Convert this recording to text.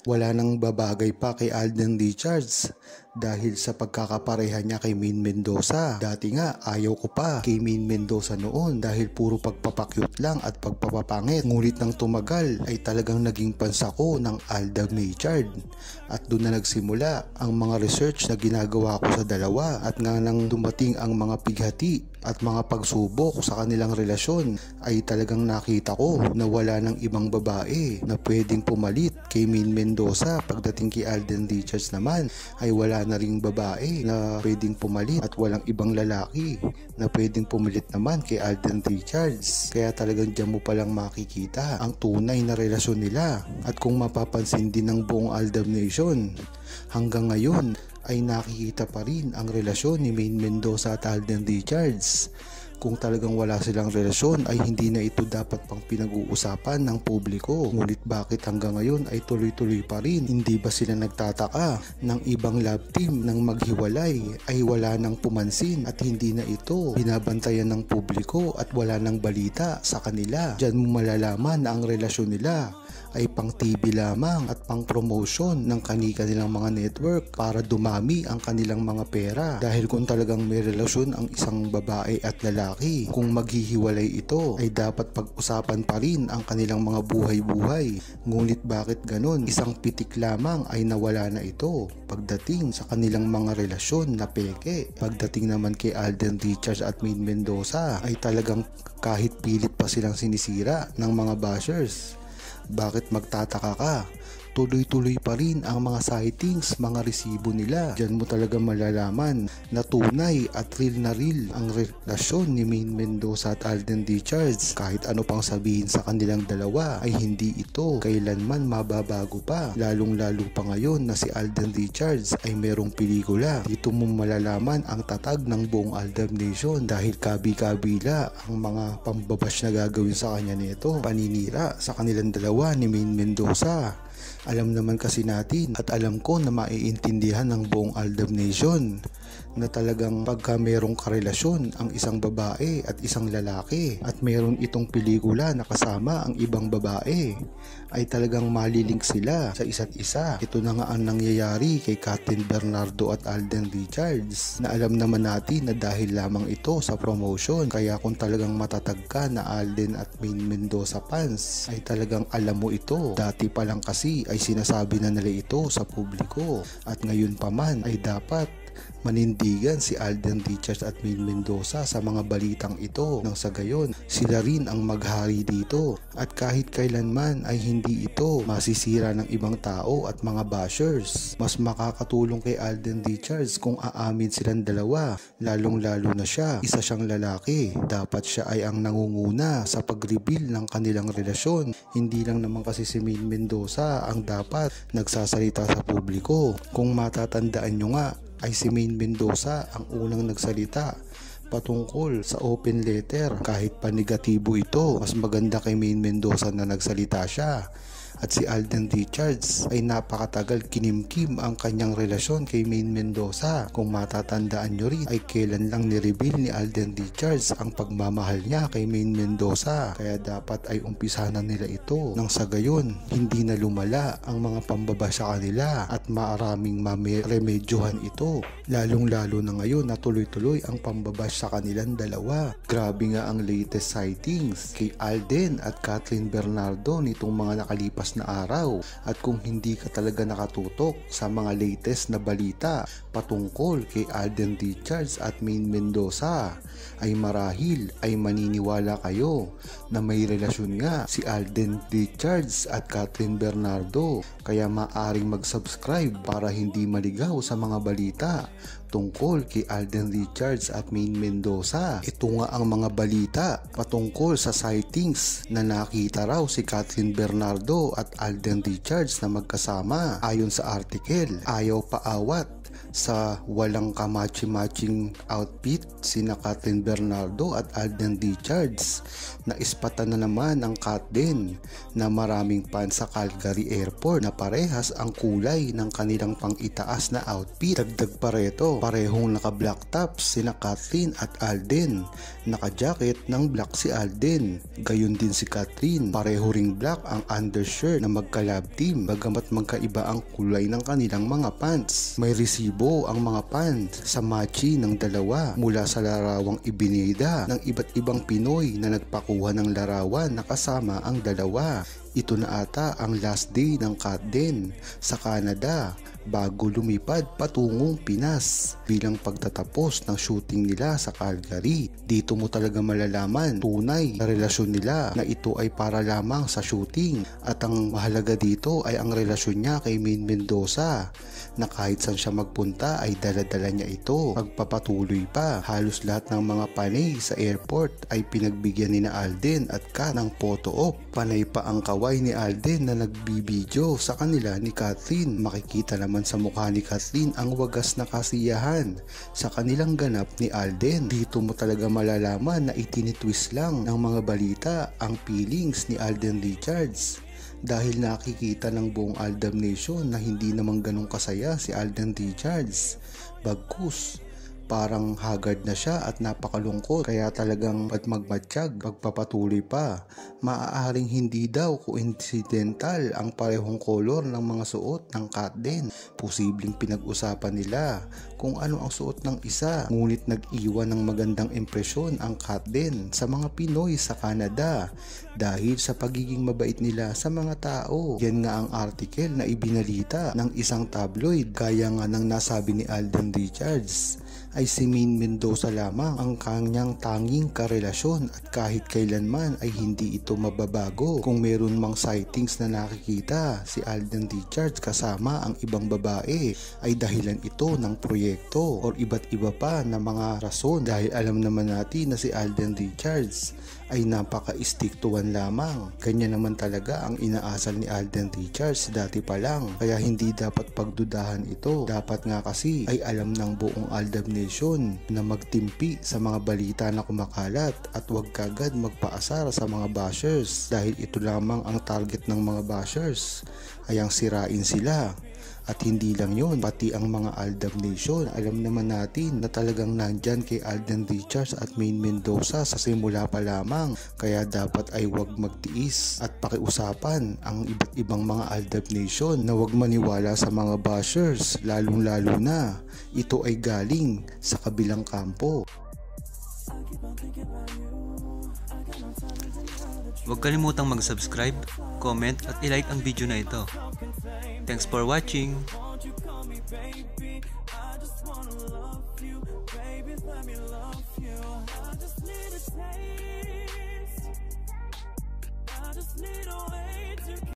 Wala nang babagay pa kay Alden Richards dahil sa pagkakapareha niya kay Maine Mendoza. Dati nga ayaw ko pa kay Maine Mendoza noon dahil puro pagpapakyut lang at pagpapapangit. Ngunit nang tumagal ay talagang naging pansa ko ng Alden Richards. At doon na nagsimula ang mga research na ginagawa ko sa dalawa. At nga nang dumating ang mga pighati at mga pagsubok sa kanilang relasyon ay talagang nakita ko na wala ng ibang babae na pwedeng pumalit kay Maine Mendoza. Pagdating kay Alden Richards naman ay wala na ring babae na pwedeng pumalit at walang ibang lalaki na pwedeng pumalit naman kay Alden Richards. Kaya talagang diyan mo palang makikita ang tunay na relasyon nila. At kung mapapansin din ng buong Aldab Nation, hanggang ngayon ay nakikita pa rin ang relasyon ni Maine Mendoza at Alden Richards. Kung talagang wala silang relasyon ay hindi na ito dapat pang pinag-uusapan ng publiko. Ngunit bakit hanggang ngayon ay tuloy-tuloy pa rin? Hindi ba sila nagtataka ng ibang love team nang maghiwalay ay wala nang pumansin at hindi na ito binabantayan ng publiko at wala nang balita sa kanila? Diyan mo malalaman na ang relasyon nila ay pang TV lamang at pang promotion ng kanilang mga network para dumami ang kanilang mga pera. Dahil kung talagang may relasyon ang isang babae at lalaki, kung maghihiwalay ito ay dapat pag-usapan pa rin ang kanilang mga buhay-buhay. Ngunit bakit ganun? Isang pitik lamang ay nawala na ito pagdating sa kanilang mga relasyon na peke. Pagdating naman kay Alden Richards at Maine Mendoza ay talagang kahit pilit pa silang sinisira ng mga bashers. Bakit magtataka ka? Tuloy-tuloy pa rin ang mga sightings, mga resibo nila. Diyan mo talaga malalaman na tunay at real na real ang relasyon ni Maine Mendoza at Alden Richards. Kahit ano pang sabihin sa kanilang dalawa ay hindi ito kailanman mababago pa. Lalong-lalo pa ngayon na si Alden Richards ay merong pelikula. Dito mo malalaman ang tatag ng buong Aldab Nation dahil kabi-kabila ang mga pambabash na gagawin sa kanya nito. Paninira sa kanilang dalawa ni Maine Mendoza. Alam naman kasi natin at alam ko na maiintindihan ng buong Aldab Nation na talagang pagka merong karelasyon ang isang babae at isang lalaki at meron itong pelikula na kasama ang ibang babae ay talagang malilink sila sa isa't isa. Ito na nga ang nangyayari kay Kathryn Bernardo at Alden Richards na alam naman natin na dahil lamang ito sa promotion. Kaya kung talagang matatag ka na Alden at Maine Mendoza fans ay talagang alam mo ito. Dati pa lang kasi ay sinasabi na nila ito sa publiko at ngayon pa man ay dapat manindigan si Alden Richards at Maine Mendoza sa mga balitang ito nang sa gayon sila rin ang maghari dito at kahit kailanman ay hindi ito masisira ng ibang tao at mga bashers. Mas makakatulong kay Alden Richards kung aamin silang dalawa, lalong lalo na siya, isa siyang lalaki. Dapat siya ay ang nangunguna sa pag-reveal ng kanilang relasyon. Hindi lang naman kasi si Maine Mendoza ang dapat nagsasalita sa publiko. Kung matatandaan nyo nga ay si Maine Mendoza ang unang nagsalita patungkol sa open letter. Kahit pa negatibo ito, mas maganda kay Maine Mendoza na nagsalita siya. At si Alden Richards ay napakatagal kinimkim ang kanyang relasyon kay Maine Mendoza. Kung matatandaan nyo rin ay kailan lang ni-reveal ni Alden Richards ang pagmamahal niya kay Maine Mendoza. Kaya dapat ay umpisa na nila ito nang sa gayon hindi na lumala ang mga pambaba sa kanila at maraming remedyohan ito. Lalong lalo na ngayon na tuloy-tuloy ang pambabash sa kanilang dalawa. Grabe nga ang latest sightings kay Alden at Kathryn Bernardo nitong mga nakalipas na araw. At kung hindi ka talaga nakatutok sa mga latest na balita patungkol kay Alden Richards at Maine Mendoza ay marahil ay maniniwala kayo na may relasyon nga si Alden Richards at Kathryn Bernardo. Kaya maaring mag-subscribe para hindi maligaw sa mga balita tungkol kay Alden Richards at Maine Mendoza. Ito nga ang mga balita patungkol sa sightings na nakita raw si Kathryn Bernardo at Alden Richards na magkasama. Ayon sa article, ayaw paawat sa walang kamachi-matching outfit sina Kathryn Bernardo at Alden Richards. Naispatan na naman ang Katden na maraming fans sa Calgary Airport na parehas ang kulay ng kanilang pang-itaas na outfit. Dagdag pa reto, parehong naka-black tops sina Kathryn at Alden. Naka-jacket ng black si Alden. Gayon din si Kathryn, pareho ring black ang undershirt basher na magka-love team bagamat magkaiba ang kulay ng kanilang mga pants. May resibo ang mga pants sa matching ng dalawa mula sa larawang ibinida ng iba't ibang Pinoy na nagpakuha ng larawan na kasama ang dalawa. Ito na ata ang last day ng Kat Den sa Canada bago lumipad patungong Pinas bilang pagtatapos ng shooting nila sa Calgary. Dito mo talaga malalaman tunay na relasyon nila na ito ay para lamang sa shooting, at ang mahalaga dito ay ang relasyon niya kay Maine Mendoza na kahit saan siya magpunta ay dala-dala niya ito. Pagpapatuloy pa, halos lahat ng mga panay sa airport ay pinagbigyan ni na Alden at Kat ng photo op. Panay pa ang kaway ni Alden na nagbibideo sa kanila ni Kathleen. Makikita naman sa mukha ni Kathleen ang wagas na kasiyahan sa kanilang ganap ni Alden. Dito mo talaga malalaman na itinitwist lang ng mga balita ang feelings ni Alden Richards, dahil nakikita ng buong Aldab Nation na hindi naman ganun kasaya si Alden Richards. Bagkus, parang haggard na siya at napakalungkot, kaya talagang magmatsyag pagpapatuloy pa. Maaaring hindi daw coincidental ang parehong kolor ng mga suot ng Kat Den. Posibleng pinag-usapan nila kung ano ang suot ng isa, ngunit nag-iwan ng magandang impresyon ang Kat Den sa mga Pinoy sa Canada dahil sa pagiging mabait nila sa mga tao. Yan nga ang article na ibinalita ng isang tabloid. Kaya nga nang nasabi ni Alden Richards ay si Maine Mendoza lamang ang kanyang tanging karelasyon at kahit kailanman ay hindi ito mababago. Kung meron mang sightings na nakikita si Alden Richards kasama ang ibang babae ay dahilan ito ng proyekto or iba't iba pa na mga rason, dahil alam naman natin na si Alden Richards ay napaka-istiktuhan lamang. Ganyan naman talaga ang inaasal ni Alden Richards dati pa lang, kaya hindi dapat pagdudahan ito. Dapat nga kasi ay alam ng buong Aldab Nation na magtimpi sa mga balita na kumakalat at huwag kagad magpaasar sa mga bashers, dahil ito lamang ang target ng mga bashers ay ang sirain sila. At hindi lang yun, pati ang mga Aldab Nation, alam naman natin na talagang nandyan kay Alden Richards at Maine Mendoza sa simula pa lamang, kaya dapat ay huwag magtiis at pakiusapan ang iba't ibang mga Aldab Nation na huwag maniwala sa mga bashers, lalong lalo na ito ay galing sa kabilang kampo. Huwag kalimutang mag-subscribe, comment at ilike ang video na ito. Thanks for watching!